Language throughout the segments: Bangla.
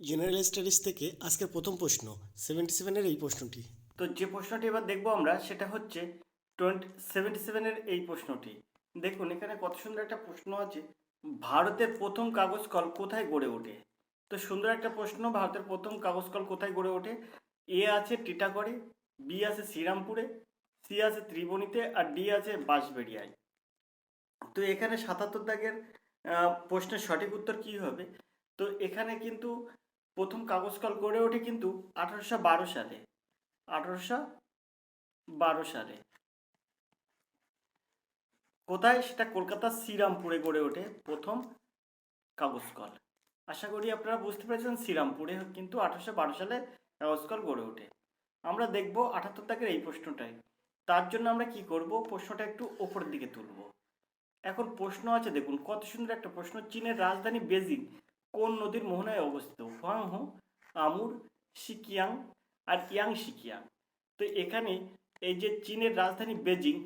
জেনারেল স্টাডিজ থেকে আজকের প্রথম প্রশ্ন 77-এর এই প্রশ্নটি। তো যে প্রশ্নটি এবার দেখবো আমরা সেটা হচ্ছে 77-এর এই প্রশ্নটি। দেখুন এখানে কত সুন্দর একটা প্রশ্ন আছে, ভারতের প্রথম কাগজ কল কোথায় গড়ে ওঠে? তো সুন্দর একটা প্রশ্ন, ভারতের প্রথম কাগজ কল কোথায় গড়ে ওঠে? এ আছে টিটাগড়ে, বি আছে শ্রীরামপুরে, সি আছে ত্রিবণীতে, আর ডি আছে বাঁশবেড়িয়ায়। তো এখানে 77 দাগের প্রশ্নের সঠিক উত্তর কি হবে? তো এখানে কিন্তু প্রথম কাগজ কল গড়ে ওঠে কিন্তু 1812 সালে। 1812 সালে কোথায়? সেটা কলকাতার শ্রীরামপুরে গড়ে ওঠে প্রথম কাগজ কল। আশা করি আপনারা বুঝতে পেরেছেন, শ্রীরামপুরে কিন্তু 1812 সালে কাগজ কল গড়ে ওঠে। আমরা দেখব 78 দাগের এই প্রশ্নটাই। তার জন্য আমরা কি করব, প্রশ্নটা একটু ওপরের দিকে তুলব। এখন প্রশ্ন আছে, দেখুন কত সুন্দর একটা প্রশ্ন, চীনের রাজধানী বেজিং কোন নদীর মোহনায় অবস্থিত? হুয়াংহো, আমুর, সিকিয়াং আর ইয়াং সিকিয়াং। তো এখানে এই যে চীনের রাজধানী বেজিং,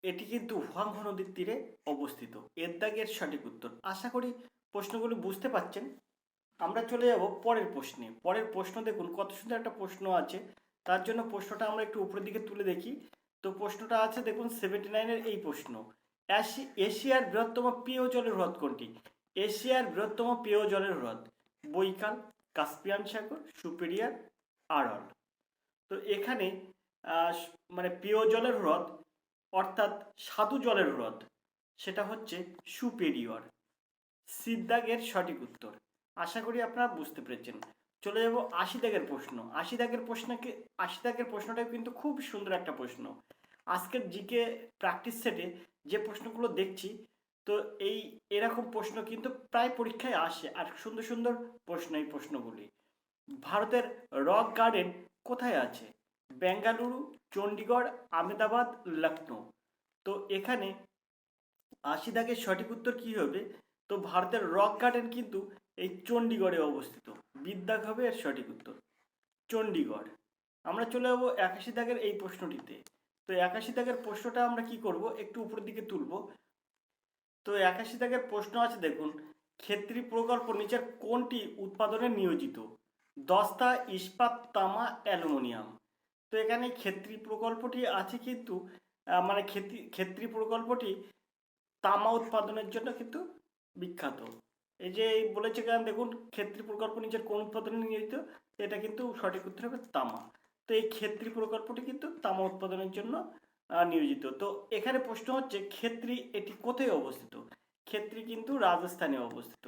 এটি কিন্তু হুয়াংহো নদীর তীরে অবস্থিত। এর দাগের সঠিক উত্তর। আশা করি প্রশ্নগুলো বুঝতে পারছেন। আমরা চলে যাব পরের প্রশ্নে। পরের প্রশ্ন দেখুন কত সুন্দর একটা প্রশ্ন আছে, তার জন্য প্রশ্নটা আমরা একটু উপরের দিকে তুলে দেখি। তো প্রশ্নটা আছে দেখুন 79-এর এই প্রশ্ন, এশিয়ার বৃহত্তম পেয় জলের হ্রদ কোনটি? এশিয়ার বৃহত্তম পেয় জলের হ্রদ বৈকাল, কাস্পিয়ান সাগর, সুপিরিয়ার, আড়ল। তো এখানে আহ, মানে পেয় জলের হ্রদ অর্থাৎ স্বাদু জলের হ্রদ, সেটা হচ্ছে সুপেরিয়র। সিদ্ধাগের সঠিক উত্তর। আশা করি আপনারা বুঝতে পেরেছেন। চলে যাব 80 দাগের প্রশ্ন। 80 দাগের প্রশ্নটাও কিন্তু খুব সুন্দর একটা প্রশ্ন। আজকের জিকে প্র্যাকটিস সেটে যে প্রশ্নগুলো দেখছি, তো এরকম প্রশ্ন কিন্তু প্রায় পরীক্ষায় আসে, আর সুন্দর সুন্দর প্রশ্ন এই প্রশ্নগুলি। ভারতের রক গার্ডেন কোথায় আছে? বেঙ্গালুরু, চণ্ডীগড়, আহমেদাবাদ, লখনৌ। তো এখানে 80 দাগের সঠিক উত্তর কি হবে? তো ভারতের রক গার্ডেন কিন্তু এই চণ্ডীগড়ে অবস্থিত। বিদ্যাগ হবে এর সঠিক উত্তর, চণ্ডীগড়। আমরা চলে যাবো 81 দাগের এই প্রশ্নটিতে। তো 81 দাগের প্রশ্নটা আমরা কি করব, একটু উপরের দিকে তুলব। তো 81 দাগের প্রশ্ন আছে দেখুন, ক্ষেত্রী প্রকল্প নিচের কোনটি উৎপাদনে নিয়োজিত? দস্তা, ইস্পাত, তামা, অ্যালুমিনিয়াম। তো এখানে ক্ষেত্রী প্রকল্পটি আছে কিন্তু মানে ক্ষেত্রী প্রকল্পটি তামা উৎপাদনের জন্য কিন্তু বিখ্যাত। এই যে বলেছে কেন দেখুন, ক্ষেত্রী প্রকল্প নিচের কোন উৎপাদনে নিয়োজিত? এটা কিন্তু সঠিক উত্তর হবে তামা। তো এই ক্ষেত্রী প্রকল্পটি কিন্তু তামা উৎপাদনের জন্য নিয়োজিত। তো এখানে প্রশ্ন হচ্ছে ক্ষেত্রী এটি কোথায় অবস্থিত? ক্ষেত্রী কিন্তু রাজস্থানে অবস্থিত,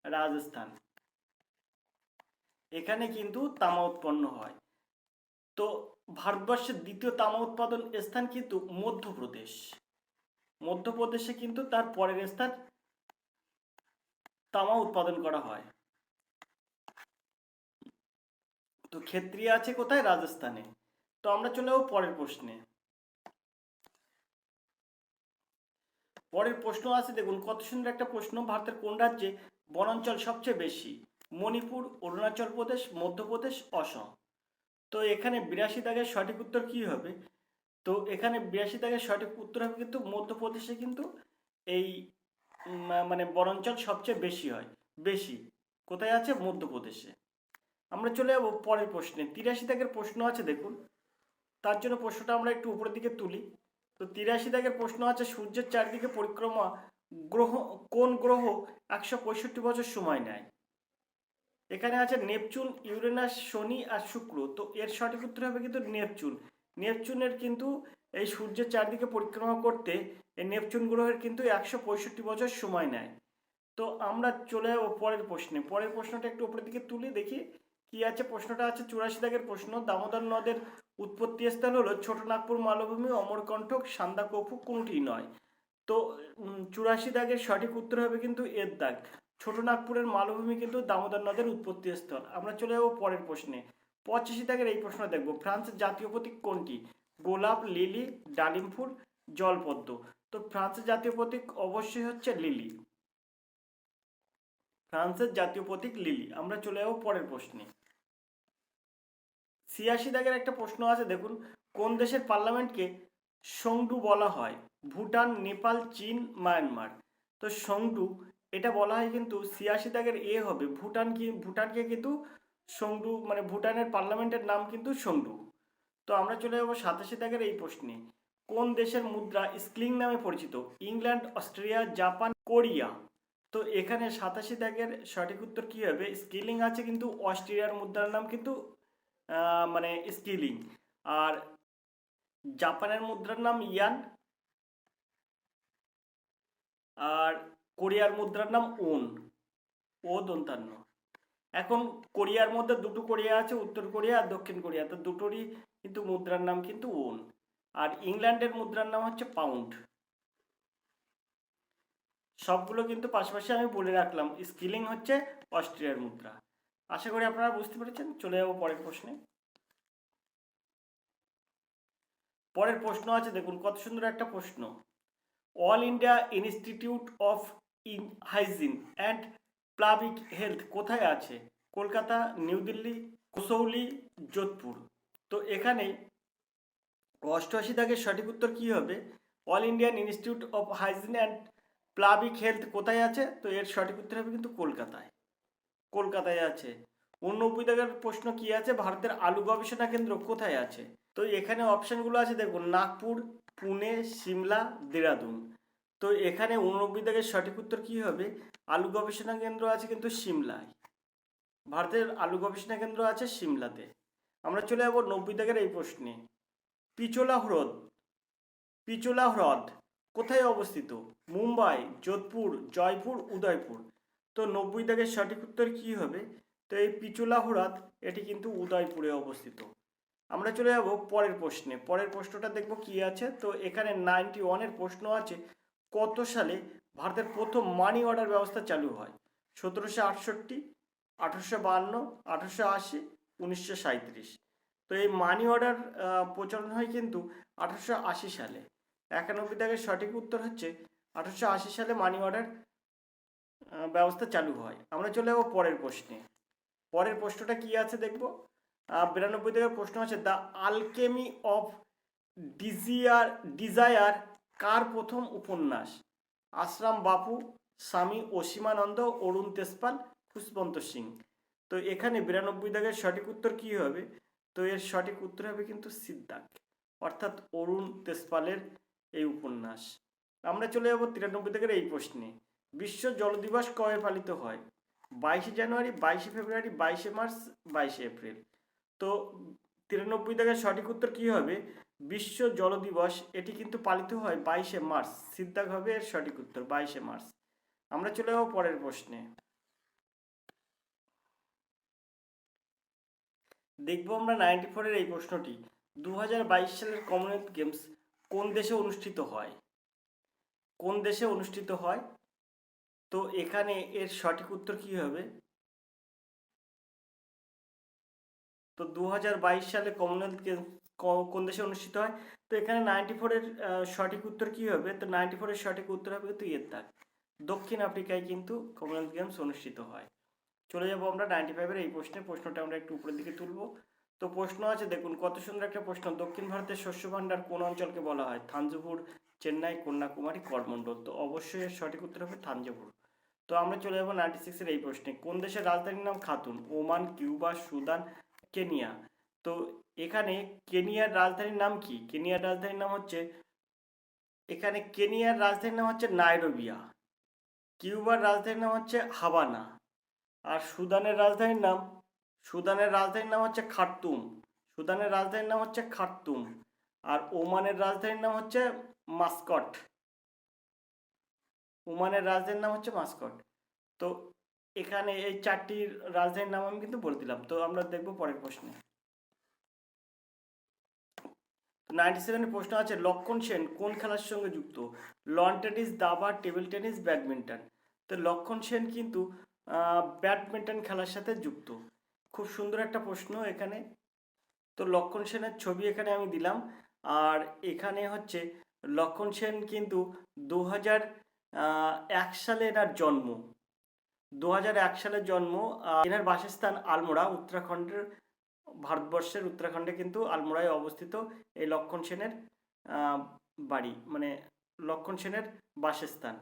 রাজস্থান। এখানে কিন্তু তামা উৎপন্ন হয়। তো ভারতবর্ষের দ্বিতীয় তামা উৎপাদন স্থান কিন্তু মধ্যপ্রদেশ। মধ্যপ্রদেশে কিন্তু তার পরের স্থান তামা উৎপাদন করা হয়। তো ক্ষেত্রী আছে কোথায়? রাজস্থানে। তো আমরা চলে যাবো পরের প্রশ্নে। পরের প্রশ্ন আছে দেখুন কত সুন্দর একটা প্রশ্ন, ভারতের কোন রাজ্যে বনাঞ্চল সবচেয়ে বেশি? মণিপুর, অরুণাচল প্রদেশ, মধ্যপ্রদেশ, অসম। তো এখানে 82 দাগের সঠিক উত্তর কি হবে? তো এখানে 82 দাগের সঠিক উত্তর হবে কিন্তু মধ্যপ্রদেশে কিন্তু এই মানে বনাঞ্চল সবচেয়ে বেশি হয়। বেশি কোথায় আছে? মধ্যপ্রদেশে। আমরা চলে যাবো পরের প্রশ্নে। 83 দাগের প্রশ্ন আছে দেখুন, তার জন্য প্রশ্নটা আমরা একটু উপরের দিকে তুলি। তো 83 দাগের প্রশ্ন আছে, সূর্যের চারদিকে পরিক্রমা গ্রহ কোন গ্রহ 165 বছর সময় নেয়? এখানে আছে নেপচুন, ইউরেনাস, শনি আর শুক্র। তো এর সঠিক উত্তর হবে কিন্তু নেপচুন। নেপচুনের কিন্তু এই সূর্যের চারদিকে পরিক্রমা করতে এই নেপচুন গ্রহের কিন্তু 165 বছর সময় নেয়। তো আমরা চলে যাবো পরের প্রশ্নে। পরের প্রশ্নটা একটু উপরের দিকে তুলি দেখি কি আছে। প্রশ্নটা আছে 84 দাগের প্রশ্ন, দামোদর নদের উৎপত্তি স্থল হলো ছোটনাগপুর মালভূমি, অমরকণ্টক, সান্দাকফু, কোনটি নয়? তো 84 দাগের সঠিক উত্তর হবে কিন্তু এর দাগ, ছোটনাগপুরের মালভূমি কিন্তু দামোদর নদের উৎপত্তি স্থল। আমরা চলে যাবো পরের প্রশ্নে। 85 দাগের এই প্রশ্ন দেখবো, ফ্রান্সের জাতীয় প্রতীক কোনটি? গোলাপ, লিলি, ডালিম ফুল, জলপদ্ম। তো ফ্রান্সের জাতীয় প্রতীক অবশ্যই হচ্ছে লিলি। ফ্রান্সের জাতীয় প্রতীক লিলি। আমরা চলে যাবো পরের প্রশ্নে। 86 দাগের একটা প্রশ্ন আছে দেখুন, কোন দেশের পার্লামেন্টকে সংডু বলা হয়? ভুটান, নেপাল, চীন, মায়ানমার। তো সংডু এটা বলা হয় কিন্তু 86 দাগের এ হবে ভুটানকে কিন্তু সংডু মানে ভুটানের পার্লামেন্টের নাম কিন্তু সংডু। তো আমরা চলে যাবো 87 দাগের এই প্রশ্নে, কোন দেশের মুদ্রা স্কিলিং নামে পরিচিত? England, Australia, Japan, Korea. তো এখানে 87 দাগের সঠিক উত্তর কি হবে? স্কিলিং আছে কিন্তু অস্ট্রেলিয়ার মুদ্রার নাম কিন্তু মানে স্কিলিং, আর জাপানের মুদ্রার নাম ইয়ান, আর কোরিয়ার মুদ্রার নাম ওন, ও দন্তান্ন। এখন কোরিয়ার মধ্যে দুটো কোরিয়া আছে, উত্তর কোরিয়া আর দক্ষিণ কোরিয়া, তো দুটোরই কিন্তু মুদ্রার নাম কিন্তু ওন। আর ইংল্যান্ডের মুদ্রার নাম হচ্ছে পাউন্ড। সবগুলো কিন্তু পাশাপাশি আমি বলে রাখলাম। স্কিলিং হচ্ছে অস্ট্রিয়ার মুদ্রা। আশা করি আপনারা বুঝতে পেরেছেন। চলে যাবো পরের প্রশ্নে। পরের প্রশ্ন আছে, দেখুন কত সুন্দর একটা প্রশ্ন। All India institute of hygiene and public health কোথায় আছে? কলকাতা, নিউ দিল্লি, কসৌলি, যোধপুর। তো এখানে 88 দাগের সঠিক উত্তর কি হবে? All Indian institute of hygiene and public health কোথায় আছে? তো এর সঠিক উত্তর হবে কিন্তু কলকাতায় আছে। 89 দাগের প্রশ্ন কি আছে? ভারতের আলু গবেষণা কেন্দ্র কোথায় আছে? তো এখানে অপশনগুলো আছে দেখুন, নাগপুর, পুনে, সিমলা, দেরাদুন। তো এখানে 89 দাগের সঠিক উত্তর কি হবে? আলু গবেষণা কেন্দ্র আছে কিন্তু সিমলায়। ভারতের আলু গবেষণা কেন্দ্র আছে সিমলাতে। আমরা চলে যাবো 90 দাগের এই প্রশ্নে। পিচোলা হ্রদ কোথায় অবস্থিত? মুম্বাই, যোধপুর, জয়পুর, উদয়পুর। তো 90 দাগের সঠিক উত্তর কি হবে? তো এই পিচোলা হ্রদ এটি কিন্তু উদয়পুরে অবস্থিত। আমরা চলে যাব পরের প্রশ্নে। পরের প্রশ্নটা দেখব কি আছে। তো এখানে 91-এর প্রশ্ন আছে, কত সালে ভারতের প্রথম মানি অর্ডার ব্যবস্থা চালু হয়? 1768, 1852, 1880, 1937। তো এই মানি অর্ডার প্রচলন হয় কিন্তু 1880 সালে। 91 দাগের সঠিক উত্তর হচ্ছে 1880 সালে মানি অর্ডার ব্যবস্থা চালু হয়। আমরা চলে যাব পরের প্রশ্নে। পরের প্রশ্নটা কি আছে দেখব। 92 দাগের প্রশ্ন আছে, দ্য আলকেমি অফ ডিজায়ার কার প্রথম উপন্যাস? আশ্রাম বাপু, স্বামী অসীমানন্দ, অরুণ তেজপাল, খুশবন্ত সিং। তো এখানে 92 দাগের সঠিক উত্তর কি হবে? তো এর সঠিক উত্তর হবে কিন্তু সিদ্ধাক, অর্থাৎ অরুণ তেজপালের এই উপন্যাস। আমরা চলে যাব 93 দাগের এই প্রশ্নে। বিশ্ব জল দিবস কবে পালিত হয়? 22 জানুয়ারি, 22 ফেব্রুয়ারি, 22 মার্চ, 22 এপ্রিল। তো 93 দাগের সঠিক উত্তর কি হবে? বিশ্ব জল দিবস এটি কিন্তু পালিত হয় 22 মার্চ। সিদ্ধাক হবে এর সঠিক উত্তর, 22 মার্চ। আমরা চলে যাব পরের প্রশ্নে। দেখব আমরা 94-এর এই প্রশ্নটি, 2022 সালের কমনওয়েলথ গেমস কোন দেশে অনুষ্ঠিত হয়? তো এখানে এর সঠিক উত্তর কি হবে? তো 2022 সালে কমনওয়েলথ গেমস কোন দেশে অনুষ্ঠিত হয়? তো এখানে 94-এর সঠিক উত্তর কি হবে? তো 94-এর সঠিক উত্তর হবে কিন্তু ইয়ের, দক্ষিণ আফ্রিকায় কিন্তু কমনওয়েলথ গেমস অনুষ্ঠিত হয়। চলে যাব আমরা 95-এর এই প্রশ্নটা আমরা একটু উপরের দিকে তুলব। তো প্রশ্ন আছে দেখুন কত সুন্দর একটা প্রশ্ন, দক্ষিণ ভারতের শস্য ভাণ্ডার কোন অঞ্চলকে বলা হয়? থাঞ্জাভুর, চেন্নাই, কন্যাকুমারী, করমণ্ডল। তো অবশ্যই এর সঠিক উত্তর হবে থাঞ্জাভুর। তো আমরা চলে যাব 96-এর এই প্রশ্নে, কোন দেশের রাজধানীর নাম Khatun? Oman, Cuba, Sudan, Kenya. তো এখানে কেনিয়ার রাজধানীর নাম কি? কেনিয়ার রাজধানীর নাম হচ্ছে নাইরোবিয়া। কিউবার রাজধানীর নাম হচ্ছে হাভানা। আর সুদানের রাজধানীর নাম হচ্ছে খার্তুম। আর ওমানের রাজধানীর নাম হচ্ছে মাস্কট। তো এখানে এই চারটির রাজধানীর নাম আমি কিন্তু বলে দিলাম। তো আমরা দেখব পরের প্রশ্নে। 97-এর প্রশ্ন আছে, লক্ষণ সেন কোন খেলার সঙ্গে যুক্ত? লন টেনিস, দাবা, টেবিল টেনিস, ব্যাডমিন্টন। তো লক্ষণ সেন কিন্তু ব্যাডমিন্টন খেলার সাথে যুক্ত। খুব সুন্দর একটা প্রশ্ন এখানে। তো লক্ষণ সেনের ছবি এখানে আমি দিলাম। আর এখানে হচ্ছে লক্ষণ সেন কিন্তু 2001 সালে এনার জন্ম। 2001 সালে জন্ম। এনার বাসস্থান আলমোড়া, ভারতবর্ষের উত্তরাখণ্ডে কিন্তু আলমোড়ায় অবস্থিত এই লক্ষণ সেনের বাড়ি, মানে লক্ষণ সেনের বাসস্থান।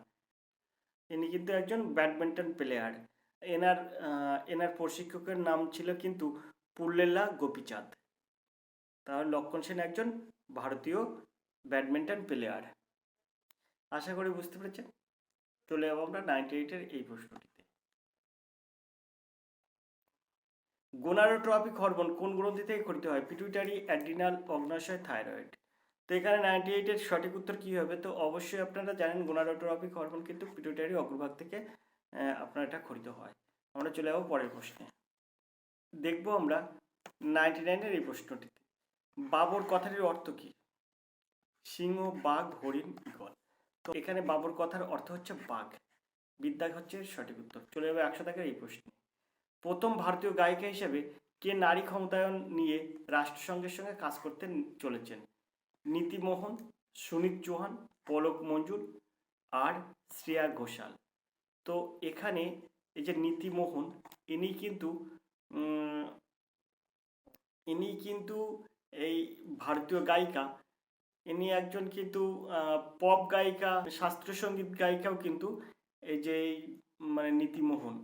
ইনি কিন্তু একজন ব্যাডমিন্টন প্লেয়ার। এনার প্রশিক্ষকের নাম ছিল কিন্তু পুল্লেলা গোপীচাঁদ। তাহলে লক্ষণ সেন একজন ভারতীয় ব্যাডমিন্টন প্লেয়ার। আশা করি বুঝতে পেরেছেন। চলে যাবো আমরা 98-এর এই প্রশ্নটিতে। গোনাডোট্রপিক হরমোন কোন গ্রন্থি থেকে ক্ষরিত হয়? পিটুইটারি, অ্যাড্রিনাল, অগ্ন্যাশয়, থাইরয়েড। তো এখানে 98-এর সঠিক উত্তর কী হবে? তো অবশ্যই আপনারা জানেন গোনাডোট্রপিক হরমোন কিন্তু পিটুইটারি অগ্রভাগ থেকে আপনার এটা ক্ষরিত হয়। আমরা চলে যাবো পরের প্রশ্নে। দেখবো আমরা 99-এর এই প্রশ্নটিতে। বাবর কথাটির অর্থ কী? সিংহ, বাঘ, হরিণ, ঈগল। তো এখানে বাবর কথার অর্থ হচ্ছে বাঘ। বিদ্যাগ হচ্ছে সঠিক উত্তর। চলে যাবে 100 দাগের এই প্রশ্নে। প্রথম ভারতীয় গায়িকা হিসেবে কে নারী ক্ষমতায়ন নিয়ে রাষ্ট্রসংঘের সঙ্গে কাজ করতে চলেছেন? নীতি মোহন, সুনীত চৌহান, পলক মঞ্জুর আর শ্রেয়া ঘোষাল। তো এখানে এই যে নীতি মোহন, ইনি কিন্তু এই ভারতীয় গায়িকা। ইনি একজন কিন্তু পপ গায়িকা, শাস্ত্রীয় সঙ্গীত গায়িকাও কিন্তু। এই যে মানে নীতিমোহন,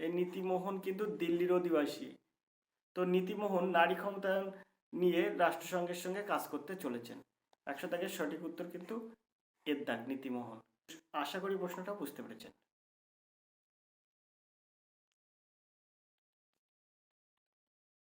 এই নীতিমোহন কিন্তু দিল্লির অধিবাসী। তো নীতিমোহন নারী ক্ষমতায়ন নিয়ে রাষ্ট্রসংঘের সঙ্গে কাজ করতে চলেছেন। 100 দাগের সঠিক উত্তর কিন্তু এর দাগ নীতিমোহন। আশা করি প্রশ্নটা বুঝতে পেরেছেন।